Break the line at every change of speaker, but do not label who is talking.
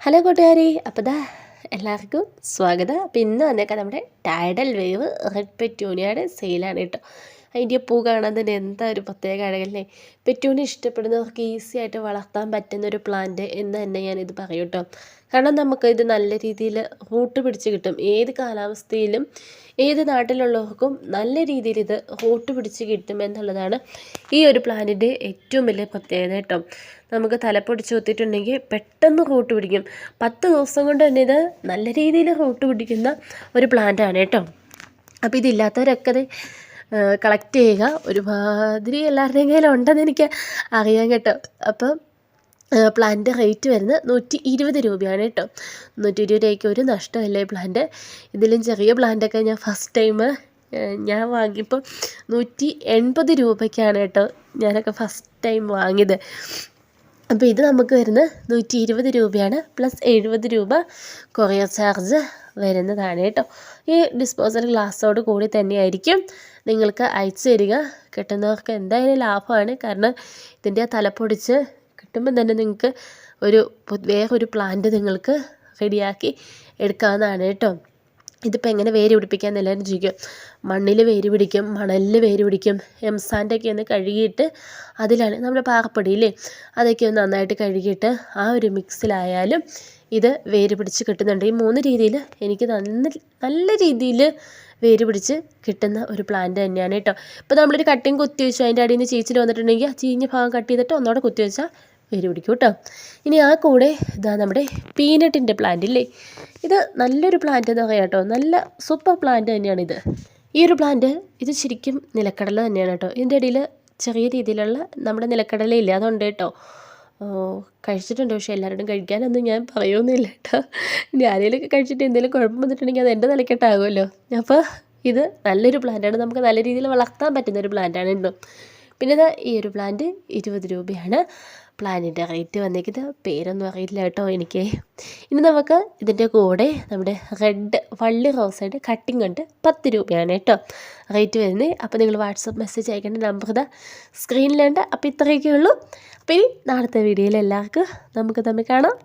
Hello കൂട്ടുകാരി, അപ്പോൾ എല്ലാവർക്കും സ്വാഗതം. അപ്പോൾ ഇന്ന് വന്നേക്കാം നമ്മുടെ ടൈഡൽ വേവ് റെഡ് പെറ്റൂണിയയുടെ സെയിലാണ് കേട്ടോ. അതിൻ്റെ പൂ കാണാൻ തന്നെ എന്താ ഒരു പ്രത്യേക അഴകല്ലേ. പെറ്റൂണി ഇഷ്ടപ്പെടുന്നവർക്ക് ഈസി ആയിട്ട് വളർത്താൻ പറ്റുന്നൊരു പ്ലാന്റ് എന്ന് തന്നെ ഞാനിത് പറയും കേട്ടോ. കാരണം നമുക്ക് ഇത് നല്ല രീതിയിൽ റൂട്ട് പിടിച്ച് കിട്ടും. ഏത് കാലാവസ്ഥയിലും ഏത് നാട്ടിലുള്ളവർക്കും നല്ല രീതിയിൽ ഇത് റൂട്ട് പിടിച്ച് കിട്ടും എന്നുള്ളതാണ് ഈ ഒരു പ്ലാന്റിൻ്റെ ഏറ്റവും വലിയ പ്രത്യേകത കേട്ടോ. നമുക്ക് തലപ്പൊടിച്ച് കുത്തിയിട്ടുണ്ടെങ്കിൽ പെട്ടെന്ന് റൂട്ട് പിടിക്കും. 10 ദിവസം കൊണ്ട് തന്നെ ഇത് നല്ല രീതിയിൽ റൂട്ട് പിടിക്കുന്ന ഒരു പ്ലാന്റാണ് കേട്ടോ. അപ്പോൾ ഇതില്ലാത്തവരൊക്കെ അത് കളക്ട് ചെയ്യുക. ഒരുമാതിരി എല്ലാവരുടെയും കയ്യിലുണ്ടെന്ന് എനിക്ക് അറിയാം കേട്ടോ. അപ്പം പ്ലാന്റ് റേറ്റ് വരുന്നത് 120 രൂപയാണ് കേട്ടോ. 120 രൂപയ്ക്ക് ഒരു നഷ്ടമല്ലേ പ്ലാന്റ്. ഇതിലും ചെറിയ പ്ലാന്റൊക്കെ ഞാൻ ഫസ്റ്റ് ടൈം ഞാൻ വാങ്ങിയപ്പോൾ 180 രൂപയ്ക്കാണ് കേട്ടോ ഞാനൊക്കെ ഫസ്റ്റ് ടൈം വാങ്ങിയത്. അപ്പോൾ ഇത് നമുക്ക് വരുന്നത് 120 രൂപയാണ്, പ്ലസ് 70 രൂപ കൊറിയർ ചാർജ് വരുന്നതാണ് കേട്ടോ. ഈ ഡിസ്പോസൽ ഗ്ലാസ്സോട് കൂടി തന്നെയായിരിക്കും നിങ്ങൾക്ക് അയച്ചു തരിക. കിട്ടുന്നവർക്ക് എന്തായാലും ലാഭമാണ്. കാരണം ഇതിൻ്റെ തലപ്പൊടിച്ച് കിട്ടുമ്പം തന്നെ നിങ്ങൾക്ക് വേറൊരു പ്ലാന്റ് നിങ്ങൾക്ക് റെഡിയാക്കി എടുക്കാവുന്നതാണ് കേട്ടോ. ഇതിപ്പോൾ എങ്ങനെ വേര് പിടിപ്പിക്കാൻ എല്ലാവരും ചോദിക്കും. മണ്ണിൽ വേര് പിടിക്കും, മണലിൽ വേര് പിടിക്കും. എംസാൻ്റൊക്കെ ഒന്ന് കഴുകിയിട്ട് അതിലാണ് നമ്മുടെ പാറപ്പൊടിയില്ലേ, അതൊക്കെ ഒന്ന് നന്നായിട്ട് കഴുകിയിട്ട് ആ ഒരു മിക്സിലായാലും ഇത് വേര് പിടിച്ച് കിട്ടുന്നുണ്ട്. ഈ 3 രീതിയിൽ എനിക്ക് നല്ല രീതിയിൽ വേര് പിടിച്ച് കിട്ടുന്ന ഒരു പ്ലാന്റ് തന്നെയാണ് കേട്ടോ. ഇപ്പോൾ നമ്മളൊരു കട്ടിങ് കുത്തി വെച്ചു, അതിൻ്റെ അടിയിൽ നിന്ന് ചീച്ചിൽ വന്നിട്ടുണ്ടെങ്കിൽ ആ ചീഞ്ഞ ഭാഗം കട്ട് ചെയ്തിട്ട് ഒന്നോടെ കുത്തി വെച്ചാൽ വേര് പിടിക്കും കേട്ടോ. ഇനി ആ കൂടെ ഇതാ നമ്മുടെ പീനട്ടിൻ്റെ പ്ലാന്റ് ഇല്ലേ, ഇത് നല്ലൊരു പ്ലാന്റ് എന്ന് പറയാം കേട്ടോ. നല്ല സൂപ്പർ പ്ലാന്റ് തന്നെയാണിത്. ഈ ഒരു പ്ലാന്റ് ഇത് ശരിക്കും നിലക്കടല തന്നെയാണ് കേട്ടോ. ഇതിൻ്റെ ഇടയിൽ ചെറിയ രീതിയിലുള്ള നമ്മുടെ നിലക്കടലയില്ലേ, അതുണ്ട് കേട്ടോ. കഴിച്ചിട്ടുണ്ട്, പക്ഷേ എല്ലാവരോടും കഴിക്കാനൊന്നും ഞാൻ പറയുന്നില്ല കേട്ടോ. ഇനി ആരെങ്കിലുമൊക്കെ കഴിച്ചിട്ട് എന്തെങ്കിലും കുഴപ്പം വന്നിട്ടുണ്ടെങ്കിൽ അത് എൻ്റെ നിലക്കെട്ടാകുമല്ലോ. അപ്പോൾ ഇത് നല്ലൊരു പ്ലാന്റാണ്, നമുക്ക് നല്ല രീതിയിൽ വളർത്താൻ പറ്റുന്നൊരു പ്ലാന്റാണ് കേട്ടോ. പിന്നെ ഇതാ ഈ ഒരു പ്ലാന്റ് 20 രൂപയാണ് പ്ലാന്റിൻ്റെ റേറ്റ് വന്നിരിക്കുന്നത്. പേരൊന്നും അറിയില്ല കേട്ടോ എനിക്ക്. ഇനി നമുക്ക് ഇതിൻ്റെ കൂടെ നമ്മുടെ റെഡ് വള്ളി റോസയുടെ കട്ടിങ് ഉണ്ട്, 10 രൂപയാണ് കേട്ടോ റേറ്റ് വരുന്നത്. അപ്പോൾ നിങ്ങൾ വാട്സപ്പ് മെസ്സേജ് അയക്കേണ്ട നമ്പർ ഇതാ സ്ക്രീനിലുണ്ട്. അപ്പോൾ ഇത്രയൊക്കെ ഉള്ളൂ. അപ്പോൾ ഇനി നാളത്തെ വീഡിയോയിൽ എല്ലാവർക്കും നമുക്ക് തമ്മിൽ കാണാം.